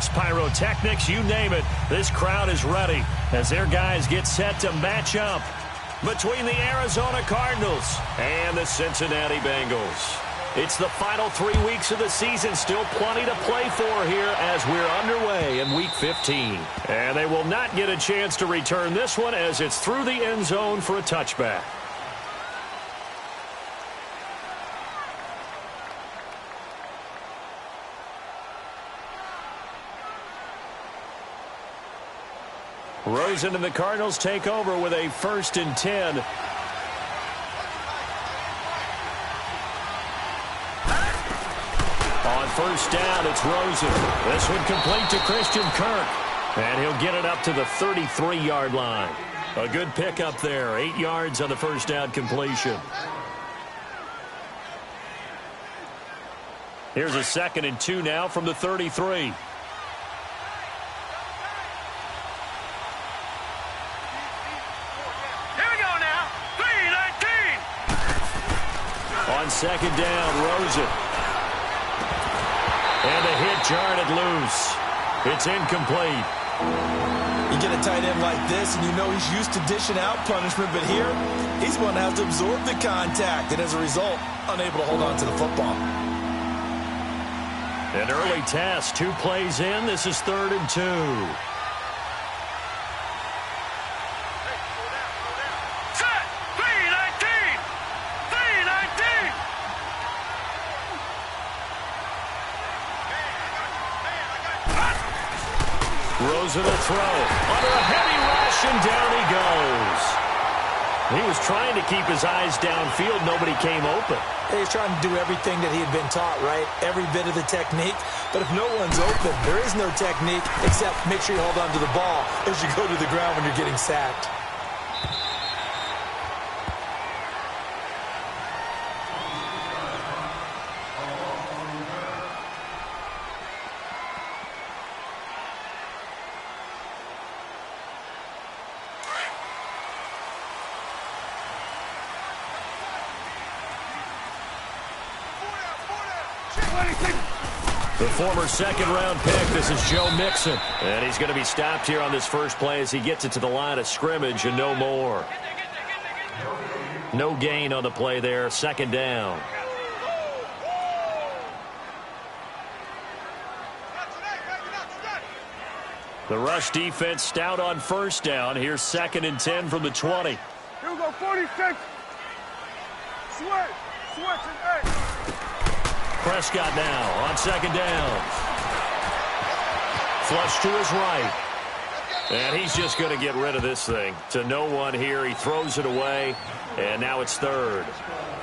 fireworks, pyrotechnics, you name it. This crowd is ready as their guys get set to match up between the Arizona Cardinals and the Cincinnati Bengals. It's the final 3 weeks of the season. Still plenty to play for here as we're underway in Week 15. And they will not get a chance to return this one as it's through the end zone for a touchback. Rosen and the Cardinals take over with a 1st and 10. On 1st down, it's Rosen. This one complete to Christian Kirk. And he'll get it up to the 33-yard line. A good pickup there. 8 yards on the 1st down completion. Here's a 2nd and 2 now from the 33. On 2nd down, Rosen. And the hit jarred it loose. It's incomplete. You get a tight end like this, and you know he's used to dishing out punishment, but here, he's going to have to absorb the contact, and as a result, unable to hold on to the football. An early test, 2 plays in. This is 3rd and 2. Rosen will throw under a heavy rush, and down he goes. He was trying to keep his eyes downfield. Nobody came open. He's trying to do everything that he had been taught, right? Every bit of the technique. But if no one's open, there is no technique except make sure you hold on to the ball as you go to the ground when you're getting sacked. The former 2nd-round pick, this is Joe Mixon. And he's going to be stopped here on this first play as he gets it to the line of scrimmage and no more. No gain on the play there, 2nd down. The rush defense stout on 1st down. Here's 2nd and 10 from the 20. Here we go, 46. Switch and 8. Prescott now on 2nd down. Flush to his right. And he's just going to get rid of this thing. To no one here. He throws it away. And now it's 3rd.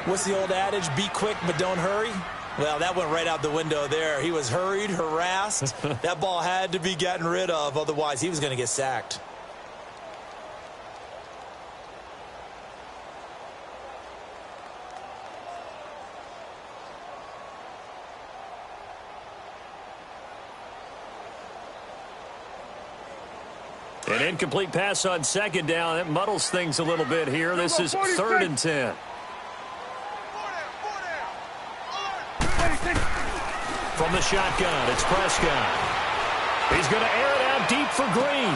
What's the old adage? Be quick, but don't hurry. Well, that went right out the window there. He was hurried, harassed. That ball had to be gotten rid of. Otherwise, he was going to get sacked. An incomplete pass on 2nd down. That muddles things a little bit here. This is 3rd and 10. From the shotgun, it's Prescott. He's going to air it out deep for Green.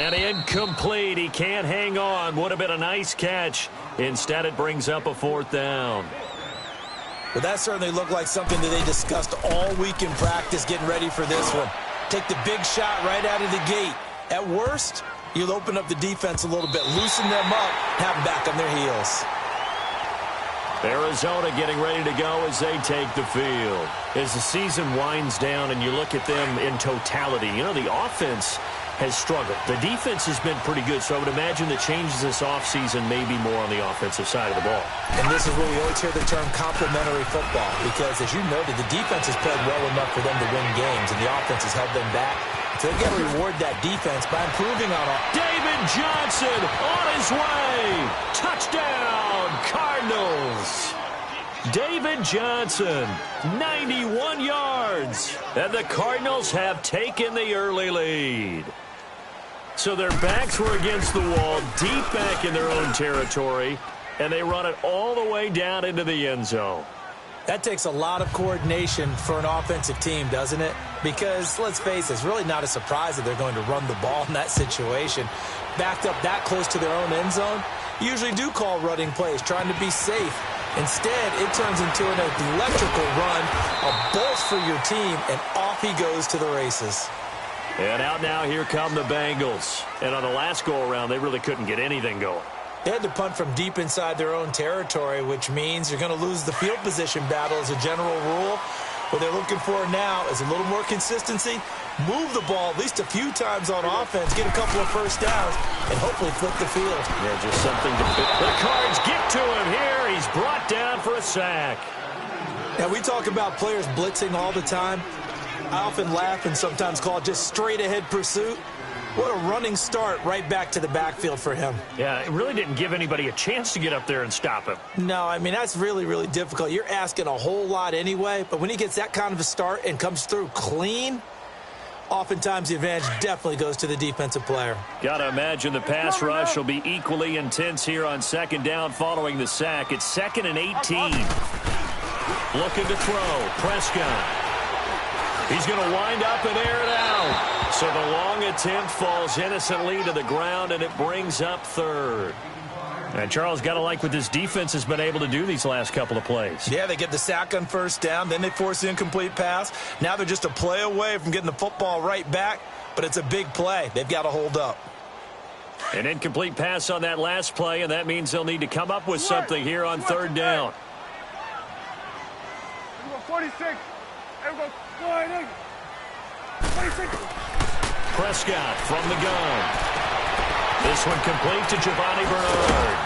And incomplete. He can't hang on. Would have been a nice catch. Instead, it brings up a 4th down. But that certainly looked like something that they discussed all week in practice getting ready for this one. Take the big shot right out of the gate. At worst, you'll open up the defense a little bit, loosen them up, have them back on their heels. Arizona getting ready to go as they take the field. As the season winds down and you look at them in totality, you know, the offense has struggled. The defense has been pretty good, so I would imagine the changes this offseason may be more on the offensive side of the ball. And this is where we always hear the term complementary football, because as you noted, the defense has played well enough for them to win games, and the offense has held them back. So they've got to reward that defense by improving on it. David Johnson on his way. Touchdown, Cardinals. David Johnson, 91 yards. And the Cardinals have taken the early lead. So their backs were against the wall, deep back in their own territory, and they run it all the way down into the end zone. That takes a lot of coordination for an offensive team, doesn't it? Because, let's face it, it's really not a surprise that they're going to run the ball in that situation. Backed up that close to their own end zone, usually do call running plays, trying to be safe. Instead, it turns into an electrical run, a bolt for your team, and off he goes to the races. And out now, here come the Bengals. And on the last go-around, they really couldn't get anything going. They had to punt from deep inside their own territory, which means you're going to lose the field position battle as a general rule. What they're looking for now is a little more consistency, move the ball at least a few times on offense, get a couple of first downs, and hopefully flip the field. Yeah, just something to fit. The Cards get to him here. He's brought down for a sack. Now, we talk about players blitzing all the time. I often laugh and sometimes call it just straight-ahead pursuit. What a running start right back to the backfield for him. Yeah, it really didn't give anybody a chance to get up there and stop him. No, I mean, that's really, really difficult. You're asking a whole lot anyway, but when he gets that kind of a start and comes through clean, oftentimes the advantage definitely goes to the defensive player. Got to imagine the pass rush will be equally intense here on second down following the sack. It's 2nd and 18. Looking to throw. Prescott. He's going to wind up and air it out. So the long attempt falls innocently to the ground, and it brings up 3rd. And Charles, got to like what this defense has been able to do these last couple of plays. Yeah, they get the sack on first down, then they force the incomplete pass. Now they're just a play away from getting the football right back, but it's a big play. They've got to hold up. An incomplete pass on that last play, and that means they'll need to come up with something here on 3rd down. 46. Everybody flying in. 26. Prescott from the gun. This one complete to Giovanni Bernard.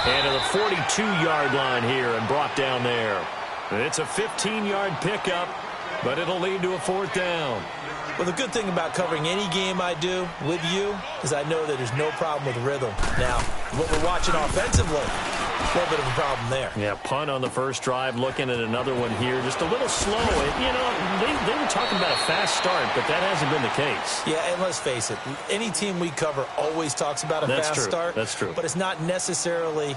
And to the 42-yard line here and brought down there. It's a 15-yard pickup, but it'll lead to a 4th down. Well, the good thing about covering any game I do with you is I know that there's no problem with rhythm. Now, what we're watching offensively, a little bit of a problem there. Yeah, punt on the first drive, looking at another one here. Just a little slow. You know, they were talking about a fast start, but that hasn't been the case. Yeah, and let's face it, any team we cover always talks about a fast start. That's true. But it's not necessarily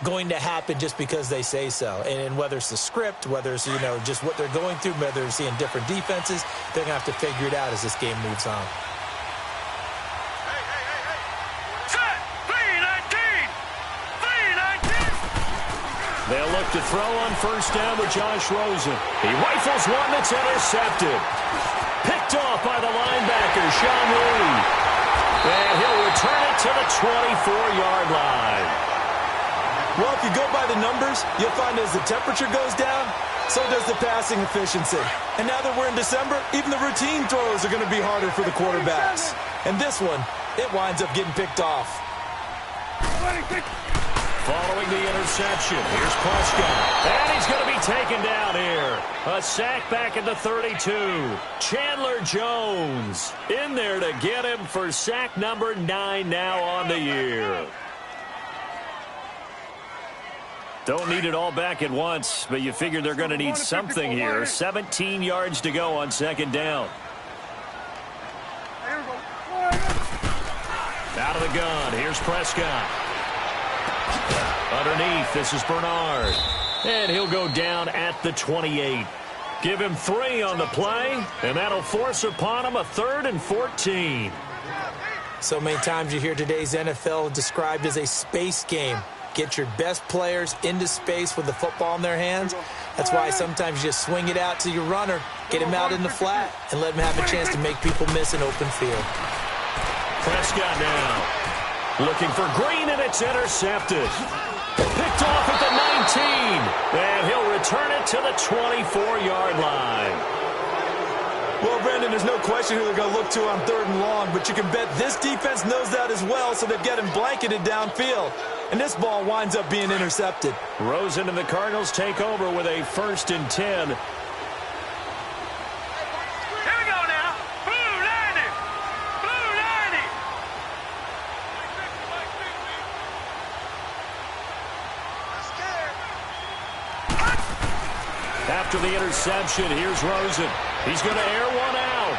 going to happen just because they say so. And whether it's the script, whether it's, you know, just what they're going through, whether they're seeing different defenses, they're going to have to figure it out as this game moves on. They'll look to throw on first down with Josh Rosen. He rifles one that's intercepted. Picked off by the linebacker, Sean Lee. And he'll return it to the 24-yard line. Well, if you go by the numbers, you'll find as the temperature goes down, so does the passing efficiency. And now that we're in December, even the routine throws are going to be harder for the quarterbacks. And this one, it winds up getting picked off. Following the interception, here's Prescott. And he's going to be taken down here. A sack back at the 32. Chandler Jones in there to get him for sack number 9 now on the year. Don't need it all back at once, but you figure they're going to need something here. 17 yards to go on second down. Out of the gun, here's Prescott. Underneath, this is Bernard. And he'll go down at the 28. Give him 3 on the play, and that'll force upon him a 3rd and 14. So many times you hear today's NFL described as a space game. Get your best players into space with the football in their hands. That's why sometimes you just swing it out to your runner, get him out in the flat, and let him have a chance to make people miss an open field. Prescott now looking for Green, and it's intercepted. Picked off at the 19, and he'll return it to the 24-yard line. Well, Brandon, there's no question who they're going to look to on 3rd and long, but you can bet this defense knows that as well, so they've got him blanketed downfield. And this ball winds up being intercepted. Rosen and the Cardinals take over with a 1st and 10. Here we go now. Blue 90. Blue 90. After the interception, here's Rosen. He's going to air one out.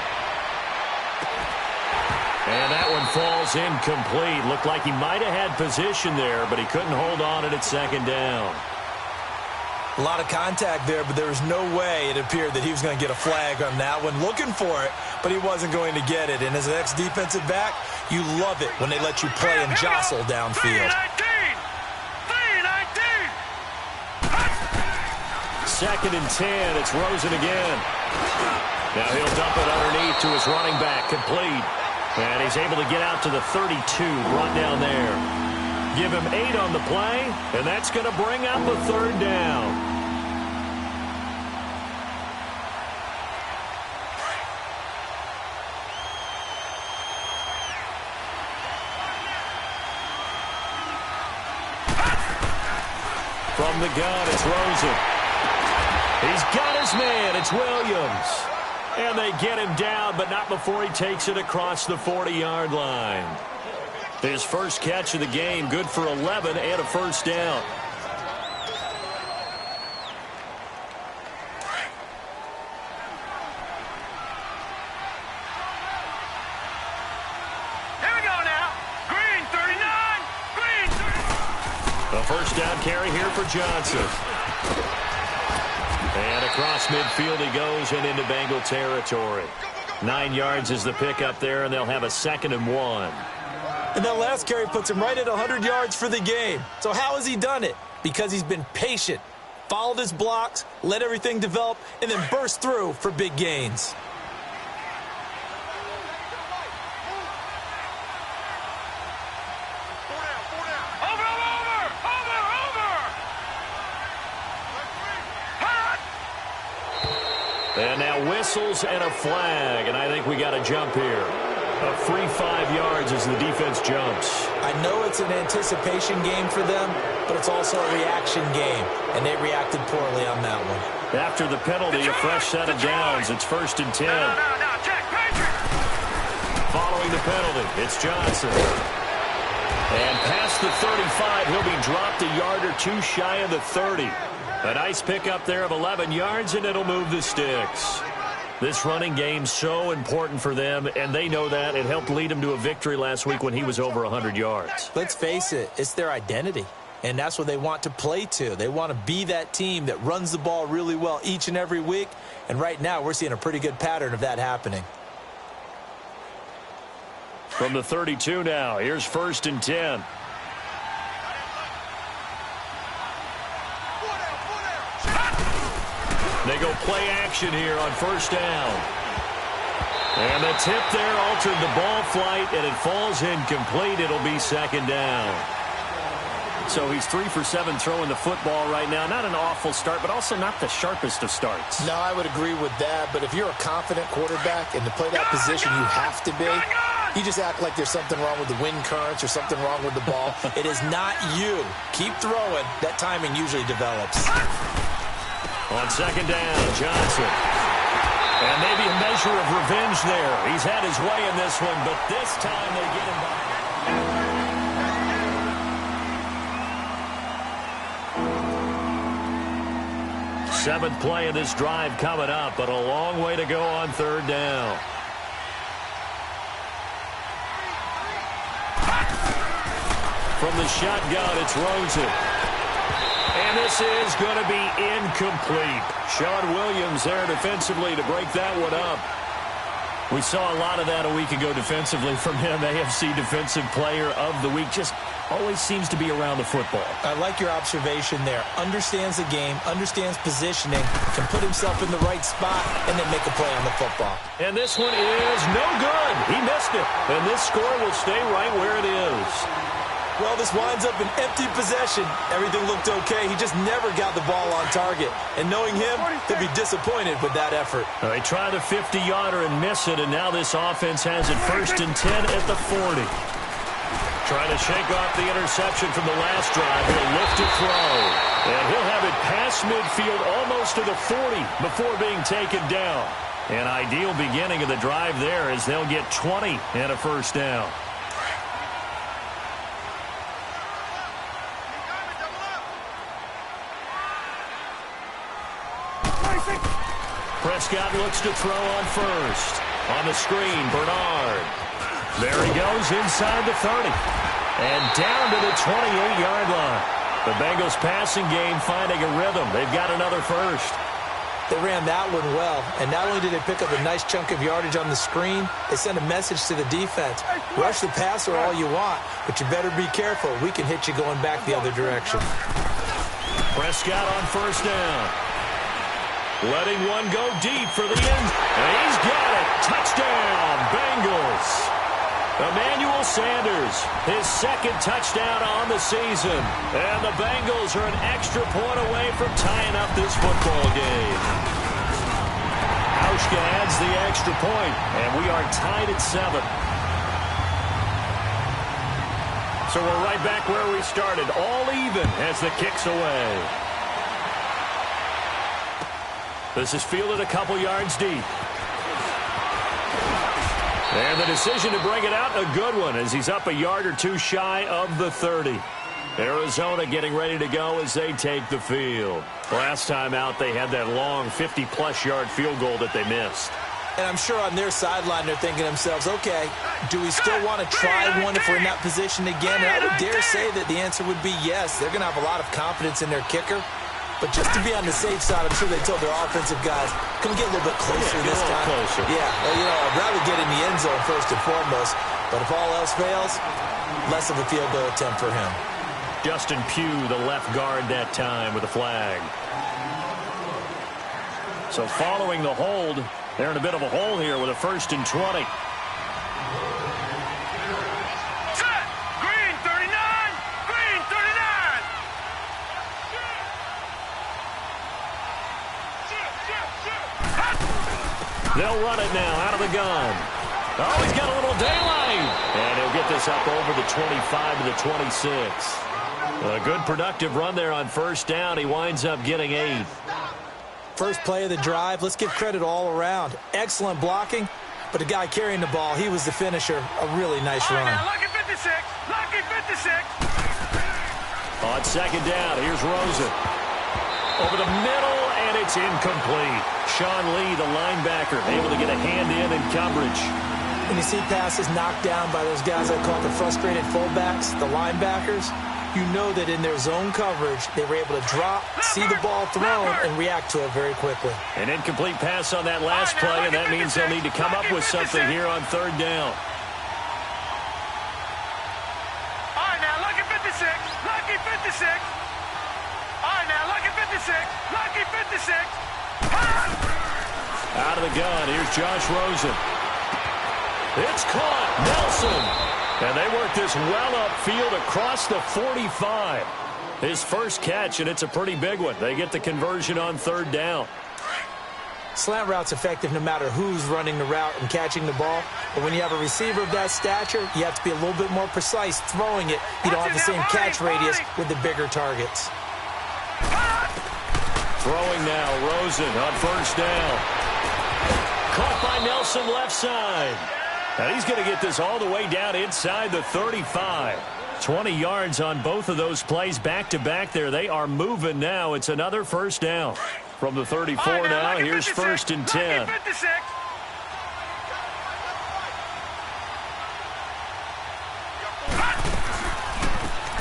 And that one falls incomplete. Looked like he might have had position there, but he couldn't hold on it at second down. A lot of contact there, but there was no way it appeared that he was going to get a flag on that one. Looking for it, but he wasn't going to get it. And as an ex-defensive back, you love it when they let you play and jostle downfield. 2nd and 10. It's Rosen again. Now he'll dump it underneath to his running back. Complete. And he's able to get out to the 32. Run down there. Give him 8 on the play, and that's going to bring up a 3rd down. From the gun, it's Rosen. He's got his man. It's Williams. And they get him down, but not before he takes it across the 40-yard line. His first catch of the game, good for 11 and a 1st down. Here we go now. Green 39. Green 39. A 1st down carry here for Johnson. And across midfield he goes and into Bengal territory. 9 yards is the pickup there, and they'll have a 2nd and 1. And that last carry puts him right at 100 yards for the game. So how has he done it? Because he's been patient, followed his blocks, let everything develop, and then burst through for big gains. And now whistles and a flag, and I think we got a jump here. A free 5 yards as the defense jumps. I know it's an anticipation game for them, but it's also a reaction game, and they reacted poorly on that one. After the penalty, a fresh set of downs. It's 1st and 10. Now, check, Following the penalty, it's Johnson. And past the 35, he'll be dropped a yard or 2 shy of the 30. A nice pickup there of 11 yards, and it'll move the sticks. This running game so important for them, and they know that. It helped lead them to a victory last week when he was over 100 yards. Let's face it, it's their identity, and that's what they want to play to. They want to be that team that runs the ball really well each and every week, and right now we're seeing a pretty good pattern of that happening. From the 32 now, here's 1st and 10. They go play action here on 1st down. And the tip there altered the ball flight, and it falls incomplete. It'll be 2nd down. So he's 3 for 7 throwing the football right now. Not an awful start, but also not the sharpest of starts. No, I would agree with that. But if you're a confident quarterback and to play that position, you have to be. You just act like there's something wrong with the wind currents or something wrong with the ball. It is not you. Keep throwing. That timing usually develops. On 2nd down, Johnson. And maybe a measure of revenge there. He's had his way in this one, but this time they get him back. 7th play of this drive coming up, but a long way to go on 3rd down. From the shotgun, it's Rosen. And this is going to be incomplete. Sean Williams there defensively to break that one up. We saw a lot of that a week ago defensively from him. AFC Defensive Player of the Week. Just always seems to be around the football. I like your observation there. Understands the game, understands positioning, can put himself in the right spot, and then make a play on the football. And this one is no good. He missed it. And this score will stay right where it is. Well, this winds up an empty possession. Everything looked okay. He just never got the ball on target. And knowing him, he'll be disappointed with that effort. They try the 50-yarder and miss it, and now this offense has it 1st and 10 at the 40. Trying to shake off the interception from the last drive. He'll lift a throw. And he'll have it past midfield almost to the 40 before being taken down. An ideal beginning of the drive there as they'll get 20 and a 1st down. Prescott looks to throw on 1st. On the screen, Bernard. There he goes inside the 30. And down to the 28-yard line. The Bengals passing game finding a rhythm. They've got another first. They ran that one well, and not only did they pick up a nice chunk of yardage on the screen, they sent a message to the defense. Rush the passer all you want, but you better be careful. We can hit you going back the other direction. Prescott on first down. Letting one go deep for the end. And he's got it. Touchdown, Bengals. Emmanuel Sanders, his second touchdown on the season. And the Bengals are an extra point away from tying up this football game. Hauschka adds the extra point, and we are tied at 7. So we're right back where we started, all even as the kick's away. This is fielded a couple yards deep. And the decision to bring it out, a good one, as he's up a yard or two shy of the 30. Arizona getting ready to go as they take the field. Last time out, they had that long 50-plus yard field goal that they missed. And I'm sure on their sideline they're thinking to themselves, okay, do we still want to try one if we're in that position again? And I would dare say that the answer would be yes. They're going to have a lot of confidence in their kicker. But just to be on the safe side, I'm sure they told their offensive guys, come get a little bit closer this time. Closer. Yeah, well, you know, I'd rather get in the end zone first and foremost. But if all else fails, less of a field goal attempt for him. Justin Pugh, the left guard that time with a flag. So following the hold, they're in a bit of a hole here with a 1st and 20. They'll run it now out of the gun. Oh, he's got a little daylight. And he'll get this up over the 25 to the 26. A good productive run there on first down. He winds up getting 8. First play of the drive, let's give credit all around. Excellent blocking, but the guy carrying the ball, he was the finisher. A really nice run. Now, lucky 56. Lucky 56. On second down, here's Rosen. Over the middle, and it's incomplete. Sean Lee, the linebacker, able to get a hand in coverage. When you see passes knocked down by those guys I call the frustrated fullbacks, the linebackers, you know that in their zone coverage, they were able to drop, see the ball thrown, and react to it very quickly. An incomplete pass on that last play, and that means they'll need to come up with something here on third down. All right, now, lucky 56. Lucky 56. All right, now, lucky 56. Lucky 56. Out of the gun, here's Josh Rosen. It's caught, Nelson. And they work this well upfield across the 45. His first catch, and it's a pretty big one. They get the conversion on third down. Slant route's effective no matter who's running the route and catching the ball. But when you have a receiver of that stature, you have to be a little bit more precise throwing it. You don't have the same catch radius with the bigger targets. Throwing now, Rosen on first down. Caught by Nelson left side. And he's going to get this all the way down inside the 35. 20 yards on both of those plays back-to-back there. They are moving now. It's another first down. From the 34 now, here's 1st and 10.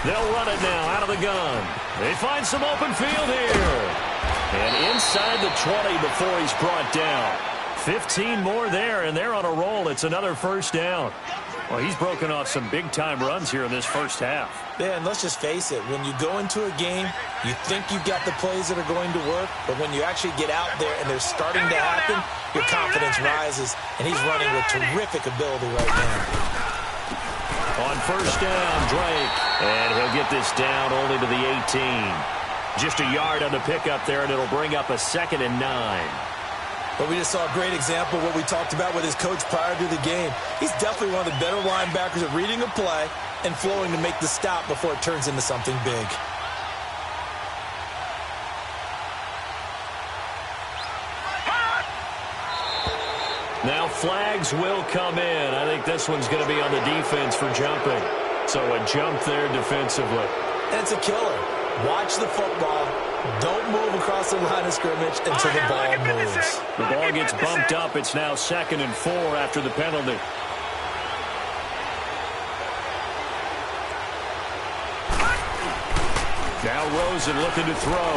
They'll run it now out of the gun. They find some open field here. And inside the 20 before he's brought down. 15 more there, and they're on a roll. It's another first down. Well, he's broken off some big-time runs here in this first half. Yeah, and let's just face it. When you go into a game, you think you've got the plays that are going to work, but when you actually get out there and they're starting to happen, your confidence rises, and he's running with terrific ability right now. On first down, Drake. And he'll get this down only to the 18. Just a yard on the pickup there, and it'll bring up a 2nd and 9. But we just saw a great example of what we talked about with his coach prior to the game. He's definitely one of the better linebackers at reading a play and flowing to make the stop before it turns into something big. Now flags will come in. I think this one's going to be on the defense for jumping. So a jump there defensively. And it's a killer. Watch the football. Don't move across the line of scrimmage until the ball moves. The ball gets bumped up. It's now 2nd and 4 after the penalty. Now Rosen looking to throw.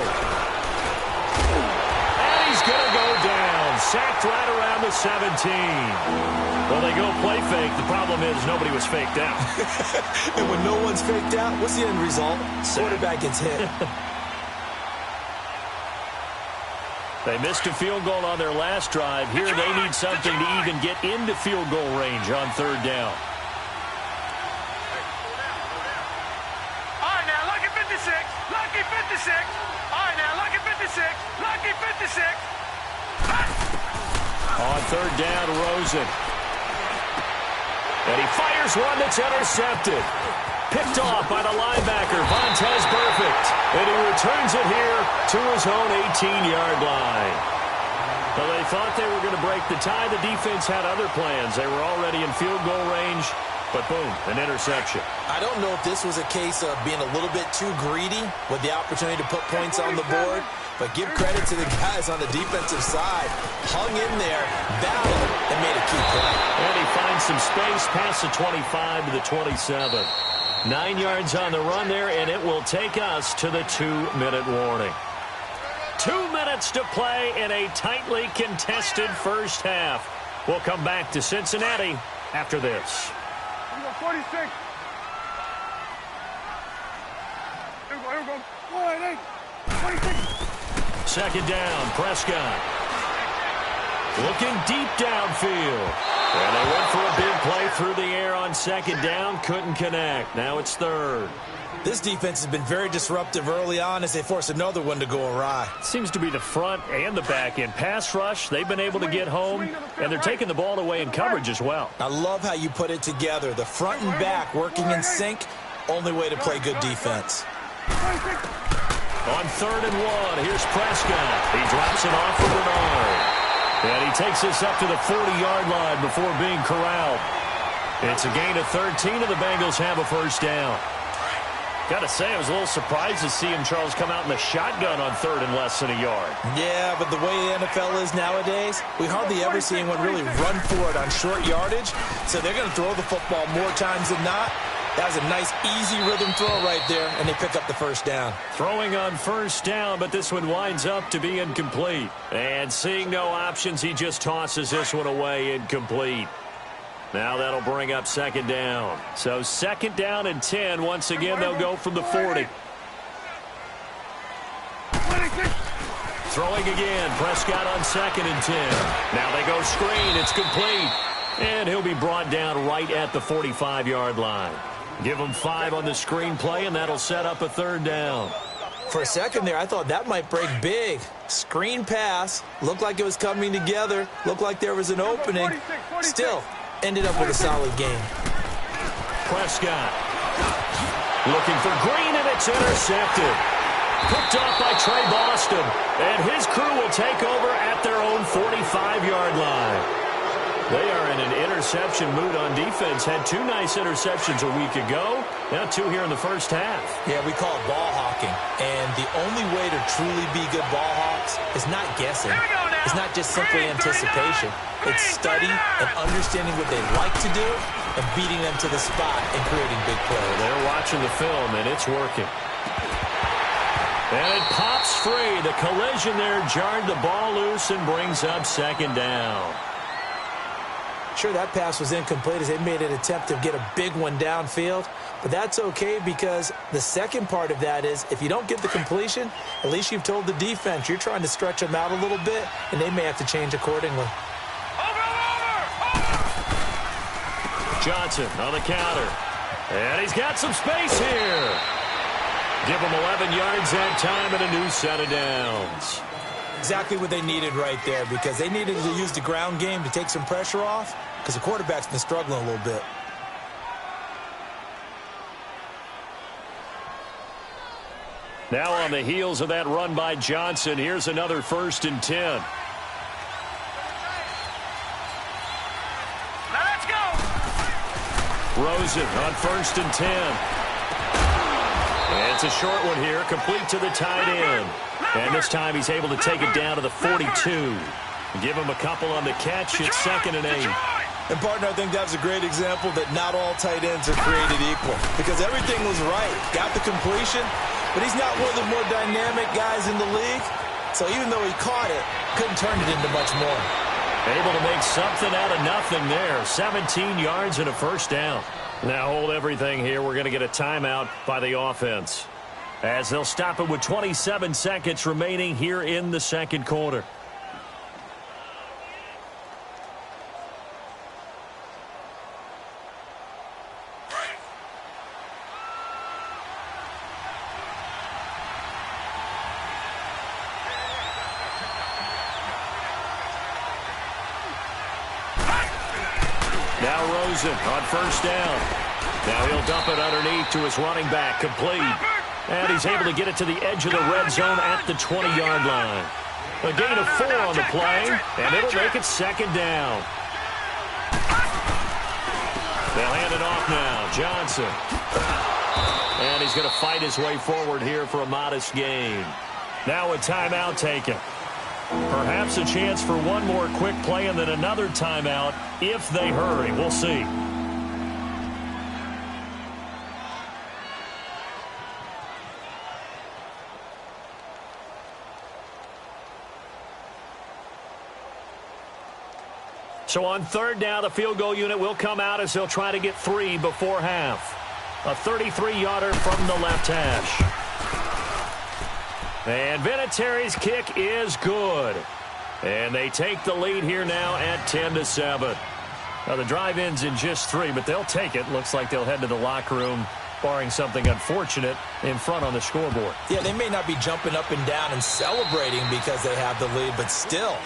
And he's going to go down. Sacked right around the 17. Well, they go play fake. The problem is nobody was faked out. And when no one's faked out, what's the end result? Quarterback gets hit. They missed a field goal on their last drive. Here they need something to even get into field goal range on third down. All right, now, lucky 56. Lucky 56. All right, now, lucky 56. Lucky 56. On third down, Rosen. And he fires one that's intercepted. Picked off by the linebacker, Vontaze Burfict. And he returns it here to his own 18-yard line. Well, they thought they were going to break the tie. The defense had other plans. They were already in field goal range. But boom, an interception. I don't know if this was a case of being a little bit too greedy with the opportunity to put points on the board, but give credit to the guys on the defensive side. Hung in there, battled, and made a key play. And he finds some space past the 25 to the 27. 9 yards on the run there, and it will take us to the 2-minute warning. 2 minutes to play in a tightly contested first half. We'll come back to Cincinnati after this. 46. Here we go. 26. Second down, Prescott. Looking deep downfield. And they went for a big play through the air on second down. Couldn't connect. Now it's third. This defense has been very disruptive early on as they force another one to go awry. Seems to be the front and the back end. Pass rush, they've been able to get home, and they're taking the ball away in coverage as well. I love how you put it together. The front and back working in sync, only way to play good defense. On third and one, here's Prescott. He drops it off for Bernard. And he takes this up to the 40-yard line before being corralled. It's a gain of 13, and the Bengals have a first down. Got to say, I was a little surprised to see him, Charles, come out in the shotgun on third and less than a yard. Yeah, but the way the NFL is nowadays, we hardly ever see anyone really run for it on short yardage. So they're going to throw the football more times than not. That was a nice, easy rhythm throw right there, and they pick up the first down. Throwing on first down, but this one winds up to be incomplete. And seeing no options, he just tosses this one away, incomplete. Now that'll bring up second down. So second down and 10. Once again, they'll go from the 40. Throwing again. Prescott on second and 10. Now they go screen. It's complete. And he'll be brought down right at the 45-yard line. Give him 5 on the screen play, and that'll set up a third down. For a second there, I thought that might break big. Screen pass. Looked like it was coming together. Looked like there was an opening. Still, ended up with a solid game. Prescott looking for Green, and it's intercepted. Picked off by Trey Boston, and his crew will take over at their own 45-yard line. They are in an interception mood on defense. Had 2 nice interceptions a week ago. Now 2 here in the first half. Yeah, we call it ball hawking. And the only way to truly be good ball hawks is not guessing. It's not just simply anticipation. It's study and understanding what they like to do and beating them to the spot and creating big plays. They're watching the film, and it's working. And it pops free. The collision there jarred the ball loose and brings up second down. Sure, that pass was incomplete as they made an attempt to get a big one downfield. But that's okay because the second part of that is if you don't get the completion, at least you've told the defense you're trying to stretch them out a little bit, and they may have to change accordingly. Johnson on the counter. And he's got some space here. Give him 11 yards that time and a new set of downs. Exactly what they needed right there because they needed to use the ground game to take some pressure off because the quarterback's been struggling a little bit. Now on the heels of that run by Johnson, here's another 1st and 10. Now let's go. Rosen on 1st and 10. And it's a short one here, complete to the tight end. And this time he's able to take it down to the 42. Give him a couple on the catch. It's 2nd and 8. And, partner, I think that was a great example that not all tight ends are created equal because everything was right. Got the completion, but he's not one of the more dynamic guys in the league. So even though he caught it, couldn't turn it into much more. Able to make something out of nothing there. 17 yards and a first down. Now hold everything here. We're going to get a timeout by the offense, as they'll stop it with 27 seconds remaining here in the second quarter. Now Rosen on first down. Now he'll dump it underneath to his running back, complete. And he's able to get it to the edge of the red zone at the 20-yard line. A gain of 4 on the play, and it'll make it second down. They'll hand it off now. Johnson. And he's going to fight his way forward here for a modest gain. Now a timeout taken. Perhaps a chance for one more quick play and then another timeout if they hurry. We'll see. So on third down, the field goal unit will come out as they'll try to get 3 before half. A 33-yarder from the left hash. And Vinatieri's kick is good. And they take the lead here now at 10-7. Now the drive ends in just 3, but they'll take it. Looks like they'll head to the locker room, barring something unfortunate, in front on the scoreboard. Yeah, they may not be jumping up and down and celebrating because they have the lead, but still,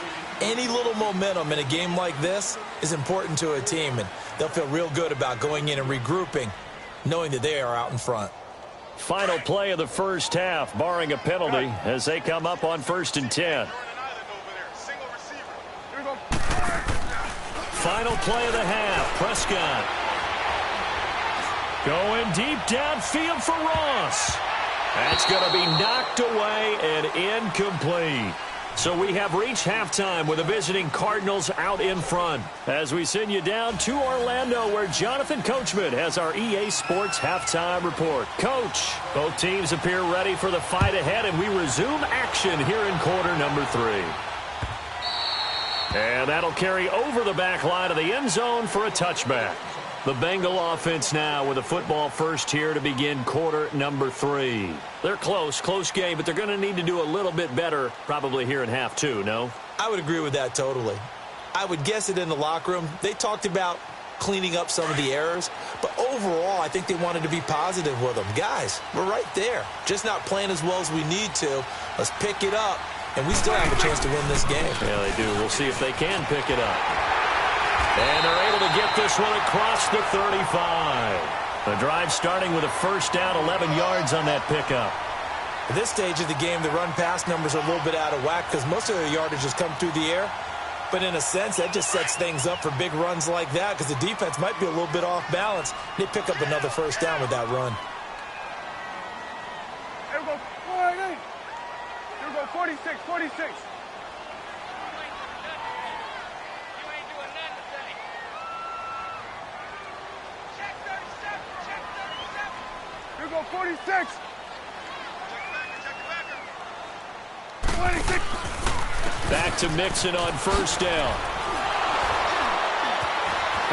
any little momentum in a game like this is important to a team, and they'll feel real good about going in and regrouping, knowing that they are out in front. Final play of the first half, barring a penalty, as they come up on 1st and 10. Final play of the half, Prescott. Going deep downfield for Ross. That's going to be knocked away and incomplete. So we have reached halftime with the visiting Cardinals out in front, as we send you down to Orlando, where Jonathan Coachman has our EA Sports halftime report. Coach, both teams appear ready for the fight ahead, and we resume action here in quarter number 3. And that'll carry over the back line of the end zone for a touchback. The Bengal offense now with a football first here to begin quarter number 3. They're close game, but they're going to need to do a little bit better probably here in half 2, no? I would agree with that totally. I would guess it in the locker room. They talked about cleaning up some of the errors, but overall I think they wanted to be positive with them. Guys, we're right there. Just not playing as well as we need to. Let's pick it up, and we still have a chance to win this game. Yeah, they do. We'll see if they can pick it up. And they're able to get this one across the 35. The drive starting with a first down, 11 yards on that pickup. At this stage of the game, the run-pass numbers are a little bit out of whack because most of their yardage has come through the air. But in a sense, that just sets things up for big runs like that because the defense might be a little bit off balance. They pick up another first down with that run. Here we go. Here we go. 46. Here we go. 46. 26. Back to Mixon on first down.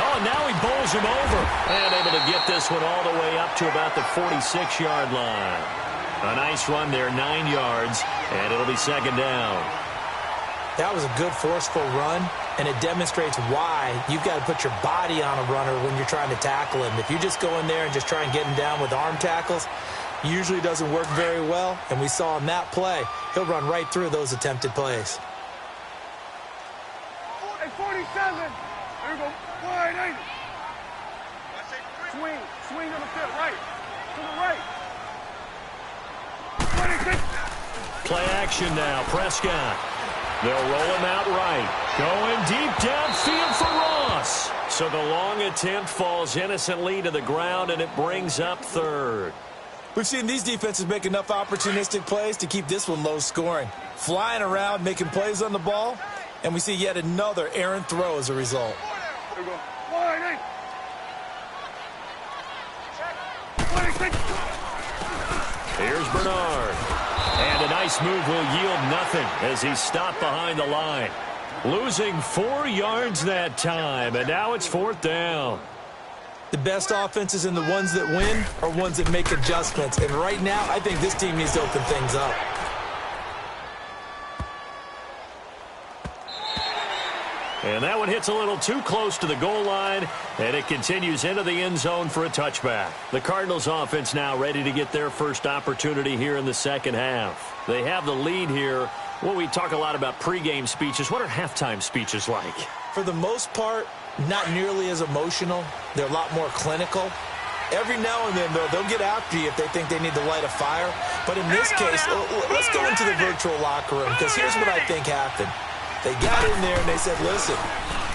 Oh, now he bowls him over. And able to get this one all the way up to about the 46-yard line. A nice run there, 9 yards, and it'll be second down. That was a good, forceful run, and it demonstrates why you've got to put your body on a runner when you're trying to tackle him. If you just go in there and just try and get him down with arm tackles, usually doesn't work very well, and we saw in that play, he'll run right through those attempted plays. Hey, 47. Here we go. Wide 80. Swing on the field, right. To the right. 26. Play action now, Prescott. They'll roll him out right. Going deep downfield for Ross. So the long attempt falls innocently to the ground, and it brings up third. We've seen these defenses make enough opportunistic plays to keep this one low scoring. Flying around, making plays on the ball, and we see yet another errant throw as a result. Here we go. Wide 8. 26. Here's Bernard. And a nice move will yield nothing as he's stopped behind the line. Losing 4 yards that time, and now it's 4th down. The best offenses and the ones that win are ones that make adjustments. And right now, I think this team needs to open things up. And that one hits a little too close to the goal line, and it continues into the end zone for a touchback. The Cardinals offense now ready to get their first opportunity here in the second half. They have the lead here. Well, we talk a lot about pregame speeches. What are halftime speeches like? For the most part, not nearly as emotional. They're a lot more clinical. Every now and then, though, they'll get after you if they think they need to light a fire. But in this case, let's go into the virtual locker room, because here's what I think happened. They got in there and they said, listen,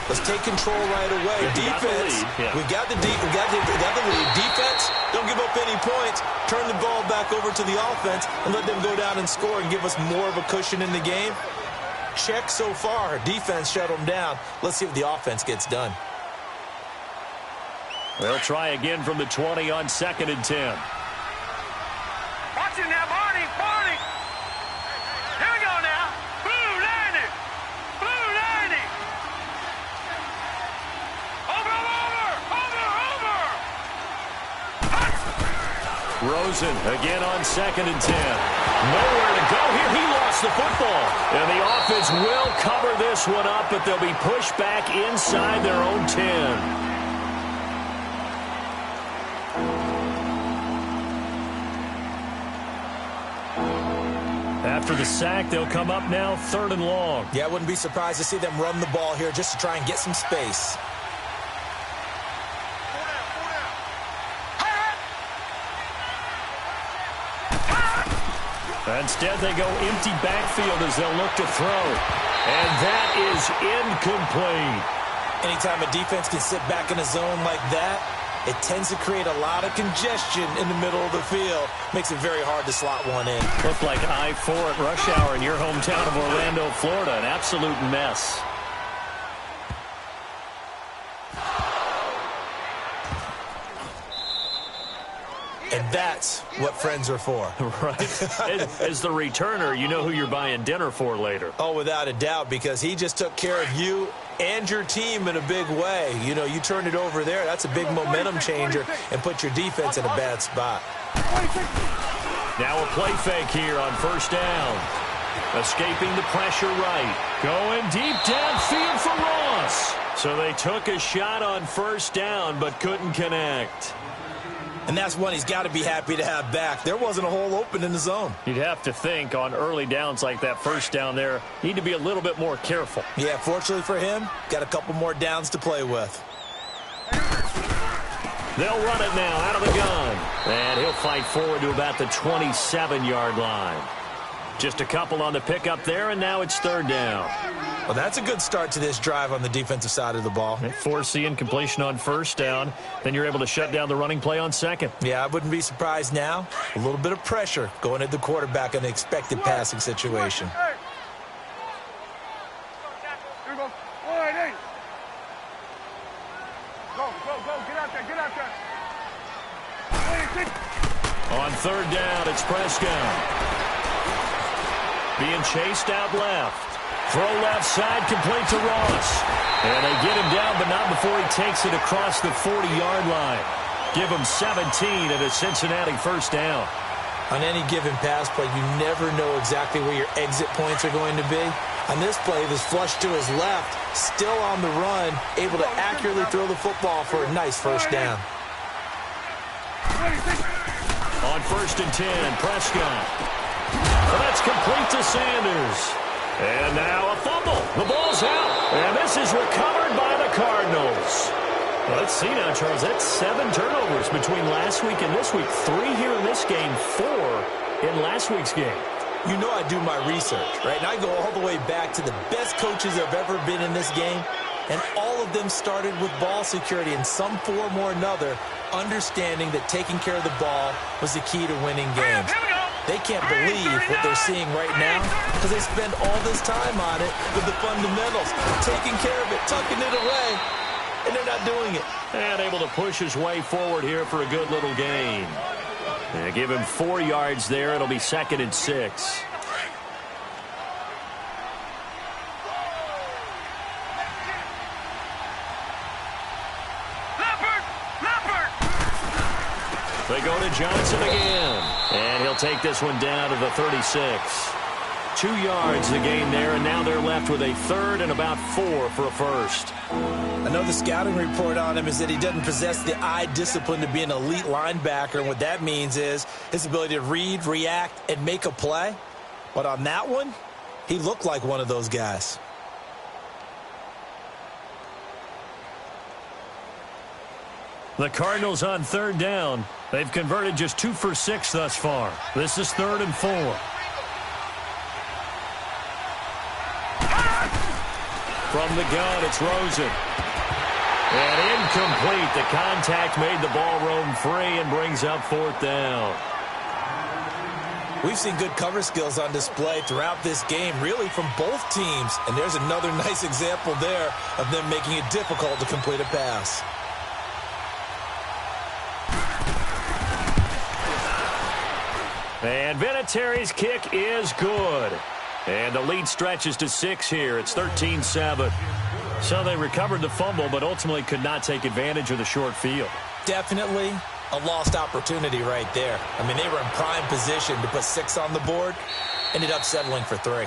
let's take control right away. Defense, we got the lead. Defense, don't give up any points. Turn the ball back over to the offense and let them go down and score and give us more of a cushion in the game. Check so far. Defense shut them down. Let's see if the offense gets done. They'll try again from the 20 on 2nd and 10. Watch it now, Barney. Barney. Here we go now. Blue 90. Blue 90. Over. Rosen again on 2nd and 10. Nowhere to go here. He lost the football. And the offense will cover this one up, but they'll be pushed back inside their own 10. After the sack, they'll come up now 3rd and long. Yeah, I wouldn't be surprised to see them run the ball here just to try and get some space. Instead, they go empty backfield as they'll look to throw. And that is incomplete. Anytime a defense can sit back in a zone like that, it tends to create a lot of congestion in the middle of the field. Makes it very hard to slot one in. Looked like I-4 at rush hour in your hometown of Orlando, Florida. An absolute mess. And that's what friends are for. Right. As the returner, you know who you're buying dinner for later. Oh, without a doubt, because he just took care of you and your team in a big way. You know, you turned it over there. That's a big momentum changer and put your defense in a bad spot. Now a play fake here on 1st down. Escaping the pressure right. Going deep downfield for Ross. So they took a shot on 1st down but couldn't connect. And that's one he's got to be happy to have back. There wasn't a hole open in the zone. You'd have to think on early downs like that 1st down there, need to be a little bit more careful. Yeah, fortunately for him, got a couple more downs to play with. They'll run it now out of the gun. And he'll fight forward to about the 27-yard line. Just a couple on the pickup there, and now it's 3rd down. Well, that's a good start to this drive on the defensive side of the ball. Forcing incompletion on 1st down. Then you're able to shut down the running play on 2nd. Yeah, I wouldn't be surprised now. A little bit of pressure going at the quarterback in the expected passing situation. Here we go. All right, hey. Go. Get out there. On 3rd down, it's Prescott. Being chased out left. Throw left side, complete to Ross. And they get him down, but not before he takes it across the 40-yard line. Give him 17 at a Cincinnati 1st down. On any given pass play, you never know exactly where your exit points are going to be. On this play, this flush to his left, still on the run, able to accurately throw the football for a nice 1st down. On 1st and 10, Prescott. Well, that's complete to Sanders. And now a fumble. The ball's out. And this is recovered by the Cardinals. Well, let's see now, Charles. That's 7 turnovers between last week and this week. 3 here in this game, 4 in last week's game. You know I do my research, right? And I go all the way back to the best coaches I've ever been in this game. And all of them started with ball security in some form or another, understanding that taking care of the ball was the key to winning games. They can't believe what they're seeing right now because they spend all this time on it with the fundamentals, taking care of it, tucking it away, and they're not doing it. And able to push his way forward here for a good little gain. They give him 4 yards there. It'll be 2nd and 6. They go to Johnson again. And he'll take this one down to the 36. 2 yards the gain there, and now they're left with a 3rd and about 4 for a first. I know the scouting report on him is that he doesn't possess the eye discipline to be an elite linebacker, and what that means is his ability to read, react, and make a play. But on that one, he looked like one of those guys. The Cardinals on 3rd down. They've converted just 2 for 6 thus far. This is 3rd and 4. From the gun, it's Rosen. And incomplete. The contact made the ball roam free and brings up 4th down. We've seen good cover skills on display throughout this game, really from both teams. And there's another nice example there of them making it difficult to complete a pass. And Vinatieri's kick is good. And the lead stretches to 6 here. It's 13-7. So they recovered the fumble, but ultimately could not take advantage of the short field. Definitely a lost opportunity right there. I mean, they were in prime position to put 6 on the board. Ended up settling for 3.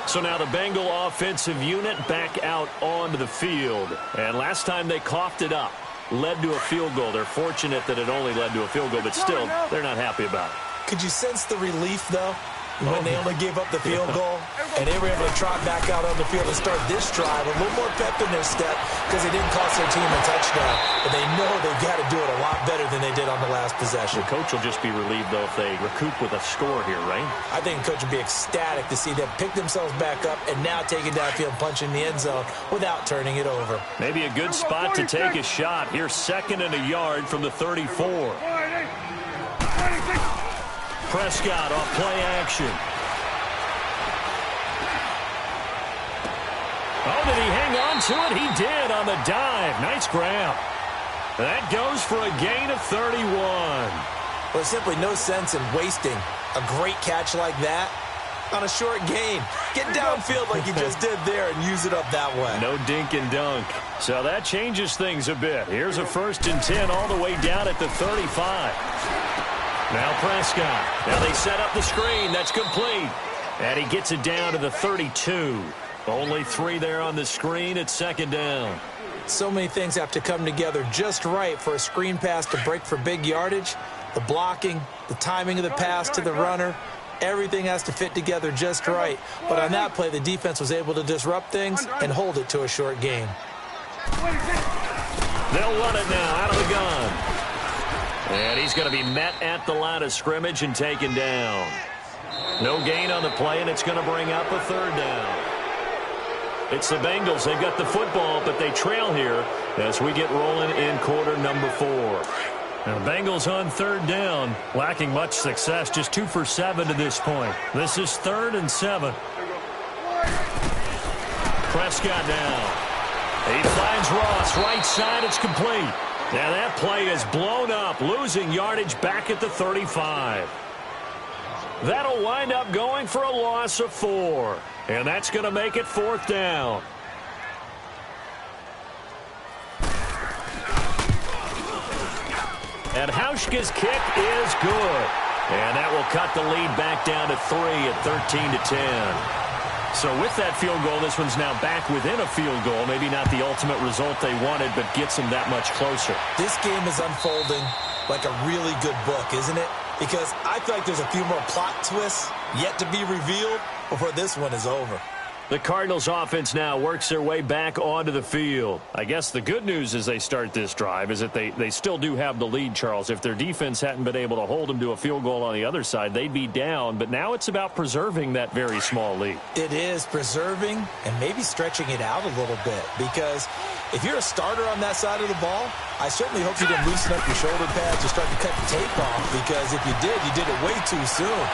So now the Bengal offensive unit back out onto the field. And last time they coughed it up. Led to a field goal. They're fortunate that it only led to a field goal, but still, they're not happy about it. Could you sense the relief, though, when they only gave up the field goal? And they were able to trot back out on the field and start this drive. A little more pep in their step because they didn't cost their team a touchdown. But they know they've got to do it a lot better than they did on the last possession. The coach will just be relieved, though, if they recoup with a score here, right? I think the coach will be ecstatic to see them pick themselves back up and now take it downfield, punch in the end zone without turning it over. Maybe a good spot to take a shot. Here's 2nd and a yard from the 34. Prescott off play action. Oh, did he hang on to it? He did on the dive. Nice grab. That goes for a gain of 31. Well, there's simply no sense in wasting a great catch like that on a short gain. Get downfield like you just did there and use it up that way. No dink and dunk. So that changes things a bit. Here's a 1st and 10 all the way down at the 35. Now Prescott. Now they set up the screen. That's complete. And he gets it down to the 32. Only 3 there on the screen. It's 2nd down. So many things have to come together just right for a screen pass to break for big yardage. The blocking, the timing of the pass to the runner, everything has to fit together just right. But on that play, the defense was able to disrupt things and hold it to a short gain. They'll run it now out of the gun. And he's going to be met at the line of scrimmage and taken down. No gain on the play, and it's going to bring up a 3rd down. It's the Bengals. They've got the football, but they trail here as we get rolling in quarter number 4. Now, the Bengals on 3rd down, lacking much success, just 2 for 7 to this point. This is 3rd and 7. Prescott now. He finds Ross, right side, it's complete. Now that play is blown up, losing yardage back at the 35. That'll wind up going for a loss of 4. And that's going to make it 4th down. And Hauschka's kick is good. And that will cut the lead back down to 3 at 13-10. So with that field goal, this one's now back within a field goal. Maybe not the ultimate result they wanted, but gets them that much closer. This game is unfolding like a really good book, isn't it? Because I feel like there's a few more plot twists yet to be revealed before this one is over. The Cardinals offense now works their way back onto the field. I guess the good news as they start this drive is that they still do have the lead, Charles. If their defense hadn't been able to hold them to a field goal on the other side, they'd be down. But now it's about preserving that very small lead. It is preserving and maybe stretching it out a little bit. Because if you're a starter on that side of the ball, I certainly hope you didn't loosen up your shoulder pads or start to cut the tape off. Because if you did it way too soon.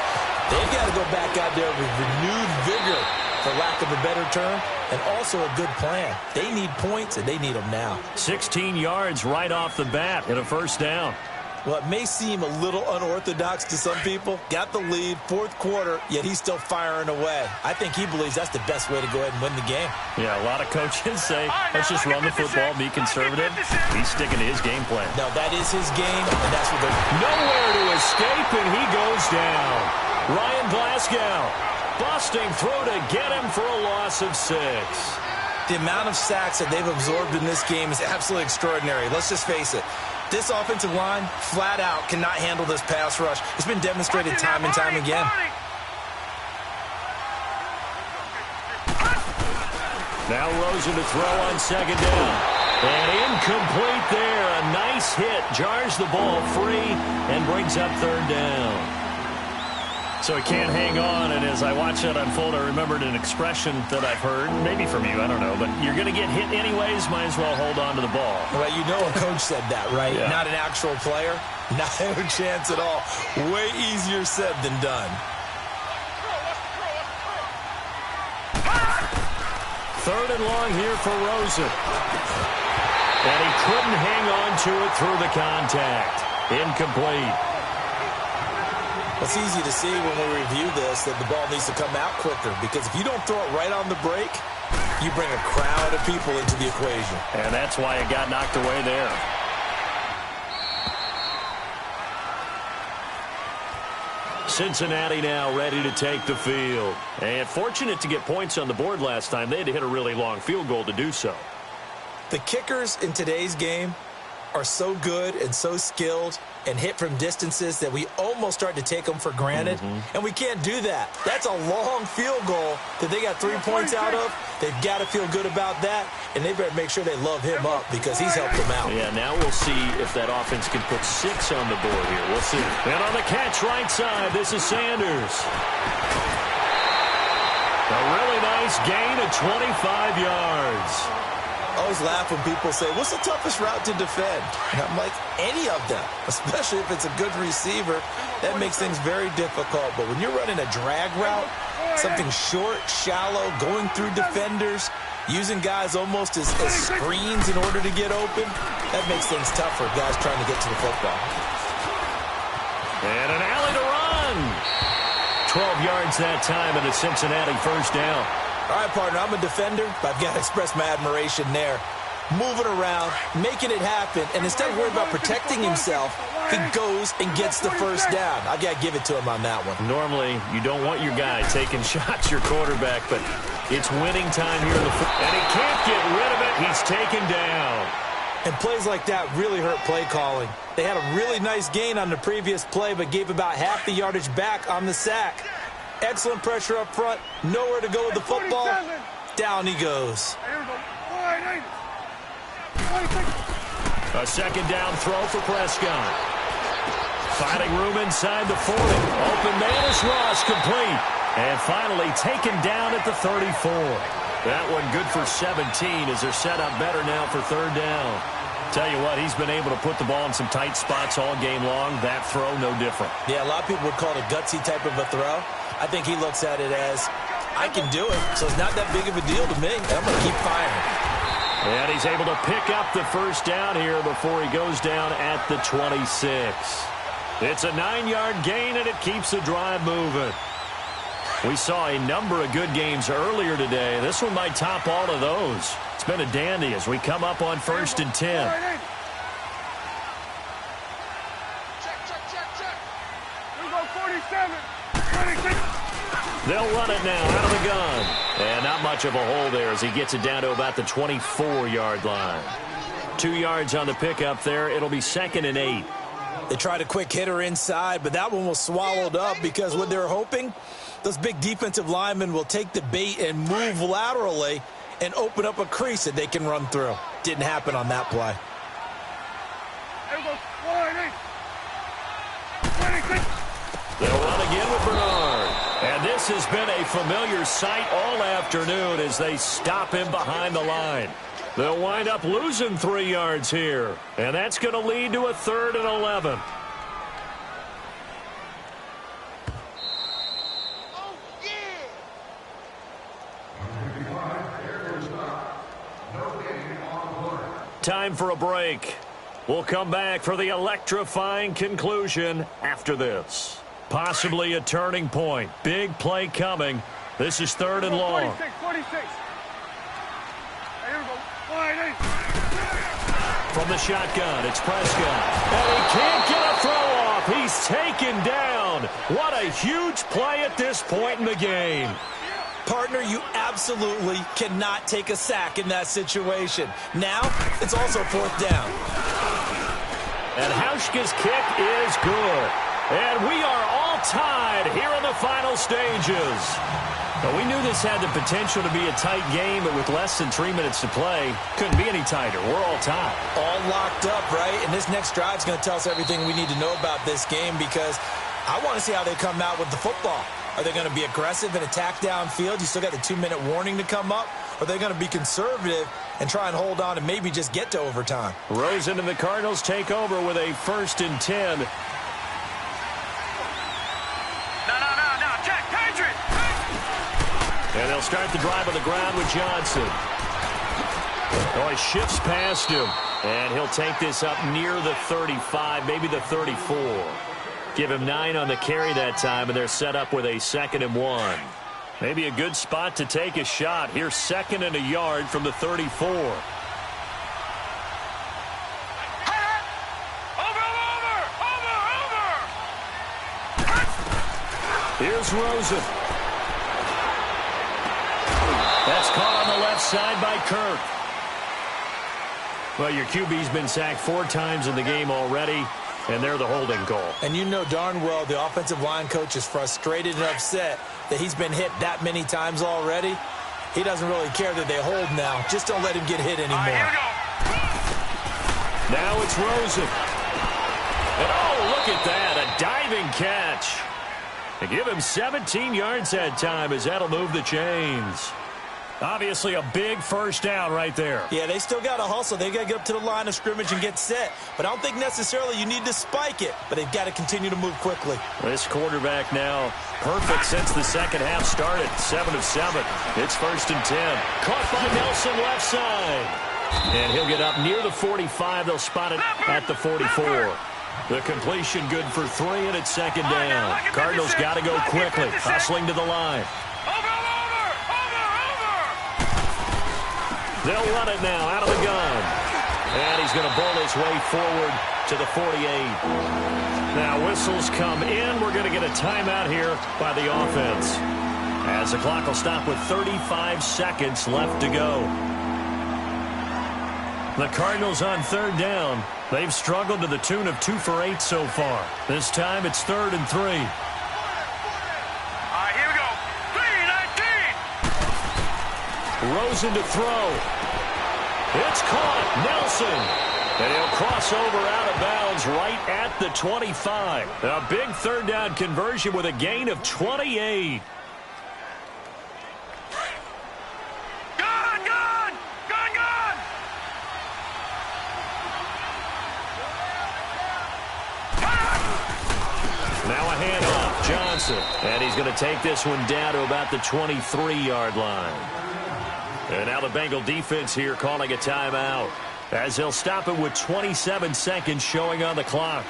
They've got to go back out there with renewed vigor, for lack of a better term, and also a good plan. They need points, and they need them now. 16 yards right off the bat and a 1st down. Well, it may seem a little unorthodox to some people. Got the lead, fourth quarter, yet he's still firing away. I think he believes that's the best way to go ahead and win the game. Yeah, a lot of coaches say, let's just run the football, be conservative. He's sticking to his game plan. No, that is his game, and that's what they're... Nowhere to escape, and he goes down. Ryan Glasgow busting through to get him for a loss of 6. The amount of sacks that they've absorbed in this game is absolutely extraordinary. Let's just face it. This offensive line, flat out, cannot handle this pass rush. It's been demonstrated time and time again. Now Rosen to throw on second down. And incomplete there. A nice hit. Jars the ball free and brings up third down. So he can't hang on, and as I watch that unfold, I remembered an expression that I've heard, maybe from you, I don't know, but you're going to get hit anyways, might as well hold on to the ball. Well, you know a coach said that, right? Yeah. Not an actual player. Not a chance at all. Way easier said than done. Third and long here for Rosen. And he couldn't hang on to it through the contact. Incomplete. It's easy to see when we review this that the ball needs to come out quicker, because if you don't throw it right on the break, you bring a crowd of people into the equation. And that's why it got knocked away there. Cincinnati now ready to take the field. And fortunate to get points on the board last time. They had to hit a really long field goal to do so. The kickers in today's game are so good and so skilled and hit from distances that we almost start to take them for granted. And we can't do that. That's a long field goal that they got 3 points out of. They've got to feel good about that, and they better make sure they love him up because he's helped them out. Yeah, now we'll see if that offense can put 6 on the board here. We'll see. And on the catch right side, this is Sanders. A really nice gain of 25 yards. I always laugh when people say, what's the toughest route to defend? And I'm like, any of them, especially if it's a good receiver. That makes things very difficult. But when you're running a drag route, something short, shallow, going through defenders, using guys almost as screens in order to get open, that makes things tough for guys trying to get to the football. And an alley to run. 12 yards that time and a Cincinnati first down. All right, partner, I'm a defender, but I've got to express my admiration there. Moving around, making it happen, and instead of worrying about protecting himself, he goes and gets the first down. I've got to give it to him on that one. Normally, you don't want your guy taking shots, your quarterback, but it's winning time here in the football. And he can't get rid of it. He's taken down. And plays like that really hurt play calling. They had a really nice gain on the previous play, but gave about half the yardage back on the sack. Excellent pressure up front. Nowhere to go with the football. Down he goes. A second down throw for Prescott. Finding room inside the 40. Open man is Ross, complete. And finally taken down at the 34. That one good for 17 as they're set up better now for third down. Tell you what, he's been able to put the ball in some tight spots all game long. That throw, no different. Yeah, a lot of people would call it a gutsy type of a throw. I think he looks at it as, I can do it, so it's not that big of a deal to me. I'm going to keep firing. And he's able to pick up the first down here before he goes down at the 26. It's a 9-yard gain, and it keeps the drive moving. We saw a number of good games earlier today. This one might top all of those. It's been a dandy as we come up on 1st and 10. They'll run it now out of the gun. And not much of a hole there as he gets it down to about the 24-yard line. 2 yards on the pickup there. It'll be 2nd and 8. They tried a quick hitter inside, but that one was swallowed up because what they're hoping, those big defensive linemen will take the bait and move laterally and open up a crease that they can run through. Didn't happen on that play. They'll run again with Bernard. And this has been a familiar sight all afternoon as they stop him behind the line. They'll wind up losing 3 yards here. And that's going to lead to a 3rd and 11. Time for a break. We'll come back for the electrifying conclusion after this. Possibly a turning point. Big play coming. This is 3rd and long. 46. Hey, here we go. Wide. From the shotgun, it's Prescott. And he can't get a throw off. He's taken down. What a huge play at this point in the game. Partner, you absolutely cannot take a sack in that situation. Now, it's also 4th down. And Hauschka's kick is good. And we are all tied here in the final stages. But we knew this had the potential to be a tight game, but with less than 3 minutes to play, couldn't be any tighter. We're all tied. All locked up, right? And this next drive is going to tell us everything we need to know about this game, because I want to see how they come out with the football. Are they going to be aggressive and attack downfield? You still got the 2-minute warning to come up? Or are they going to be conservative and try and hold on and maybe just get to overtime? Rosen and the Cardinals take over with a 1st and 10. No. Check. Patriot. And they'll start the drive on the ground with Johnson. Oh, he shifts past him. And he'll take this up near the 35, maybe the 34. Give him 9 on the carry that time, and they're set up with a 2nd and 1. Maybe a good spot to take a shot. Here's 2nd and a yard from the 34. Over. Here's Rosen. That's caught on the left side by Kirk. Well, your QB's been sacked 4 times in the game already, and they're the holding call. And you know darn well the offensive line coach is frustrated and upset that he's been hit that many times already. He doesn't really care that they hold now. Just don't let him get hit anymore. All right, here we go. Now it's Rosen. And oh, look at that, a diving catch. They give him 17 yards that time, as that'll move the chains. Obviously a big 1st down right there. Yeah, they still got to hustle. They got to get up to the line of scrimmage and get set. But I don't think necessarily you need to spike it. But they've got to continue to move quickly. This quarterback now perfect since the second half started. 7 of 7. It's 1st and 10. Caught by Nelson left side. And he'll get up near the 45. They'll spot it at the 44. The completion good for 3, and it's 2nd down. Cardinals got to go quickly. Hustling to the line. They'll run it now out of the gun. And he's going to bowl his way forward to the 48. Now whistles come in. We're going to get a timeout here by the offense, as the clock will stop with 35 seconds left to go. The Cardinals on 3rd down. They've struggled to the tune of 2 for 8 so far. This time it's 3rd and 3. All right, here we go. 3-19. Rosen to throw. It's caught. Nelson. And he'll cross over out of bounds right at the 25. A big 3rd down conversion with a gain of 28. Now a handoff. Johnson. And he's going to take this one down to about the 23-yard line. And now the Bengal defense here calling a timeout, as they'll stop it with 27 seconds showing on the clock.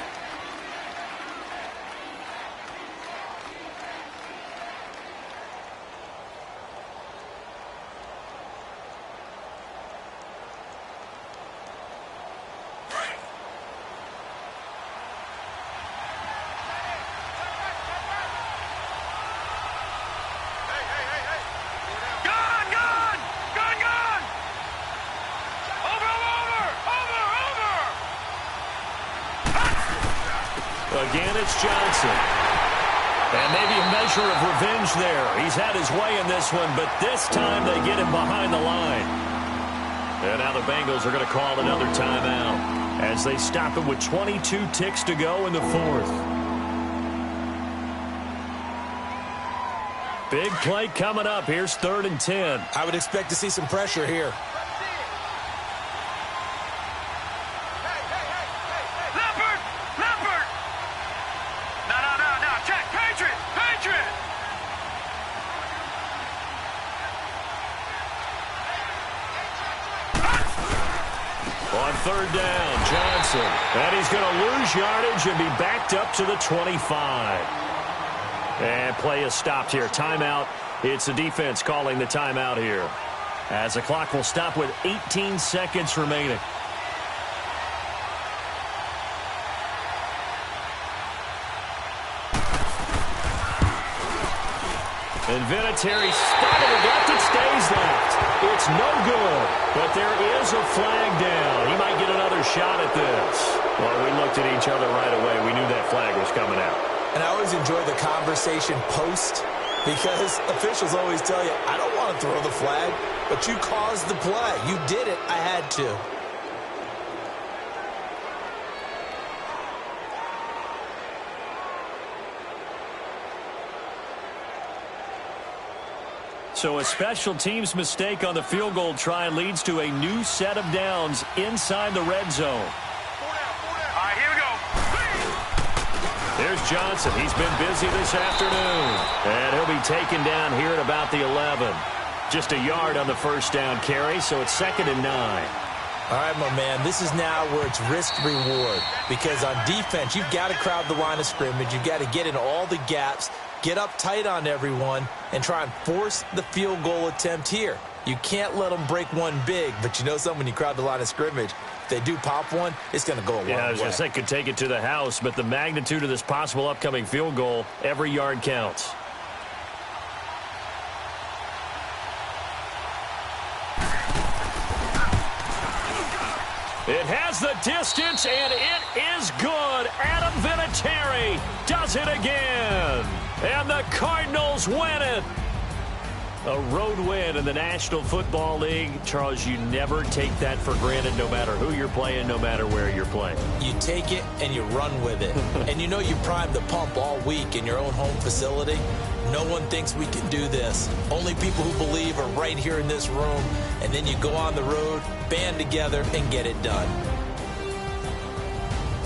Again, it's Johnson. And maybe a measure of revenge there. He's had his way in this one, but this time they get him behind the line. And now the Bengals are going to call another timeout, as they stop it with 22 ticks to go in the 4th. Big play coming up. Here's 3rd and 10. I would expect to see some pressure here. On third down, Johnson. And he's going to lose yardage and be backed up to the 25. And play is stopped here. Timeout. It's the defense calling the timeout here, as the clock will stop with 18 seconds remaining. And Vinatieri spotted it left. It stays left. It's no good, but there is a flag down. He might get another shot at this. Well, we looked at each other right away. We knew that flag was coming out. And I always enjoy the conversation post, because officials always tell you, I don't want to throw the flag, but you caused the play. You did it. I had to. So a special teams mistake on the field goal try leads to a new set of downs inside the red zone. All right, here we go. There's Johnson. He's been busy this afternoon. And he'll be taken down here at about the 11. Just a yard on the first down carry, so it's 2nd and 9. All right, my man, this is now where it's risk-reward, because on defense, you've got to crowd the line of scrimmage. You've got to get in all the gaps, get up tight on everyone, and try and force the field goal attempt here. You can't let them break one big, but you know something, when you crowd the line of scrimmage, if they do pop one, it's going to go a long way. Yeah, I was going to say, could take it to the house, but the magnitude of this possible upcoming field goal, every yard counts. It has the distance, and it is good. Adam Vinatieri does it again. And the Cardinals win it. A road win in the National Football League. Charles, you never take that for granted, no matter who you're playing, no matter where you're playing. You take it and you run with it. And you know you primed the pump all week in your own home facility. No one thinks we can do this. Only people who believe are right here in this room. And then you go on the road, band together, and get it done.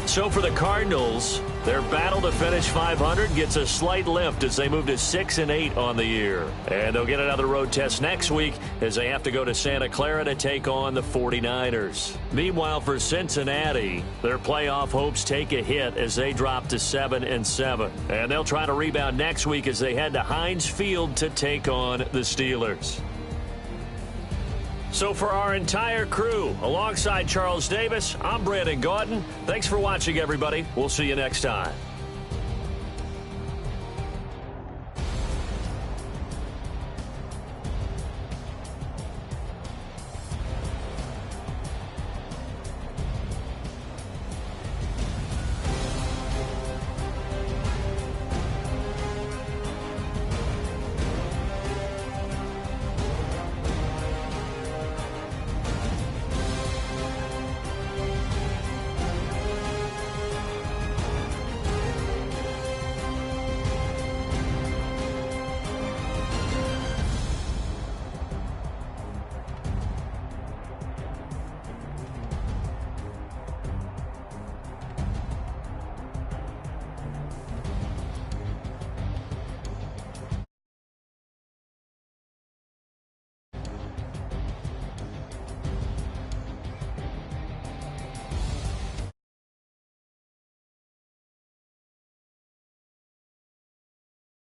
So for the Cardinals, their battle to finish 500 gets a slight lift as they move to 6-8 on the year. And they'll get another road test next week as they have to go to Santa Clara to take on the 49ers. Meanwhile, for Cincinnati, their playoff hopes take a hit as they drop to 7-7. And they'll try to rebound next week as they head to Heinz Field to take on the Steelers. So for our entire crew, alongside Charles Davis, I'm Brandon Gaudin. Thanks for watching, everybody. We'll see you next time.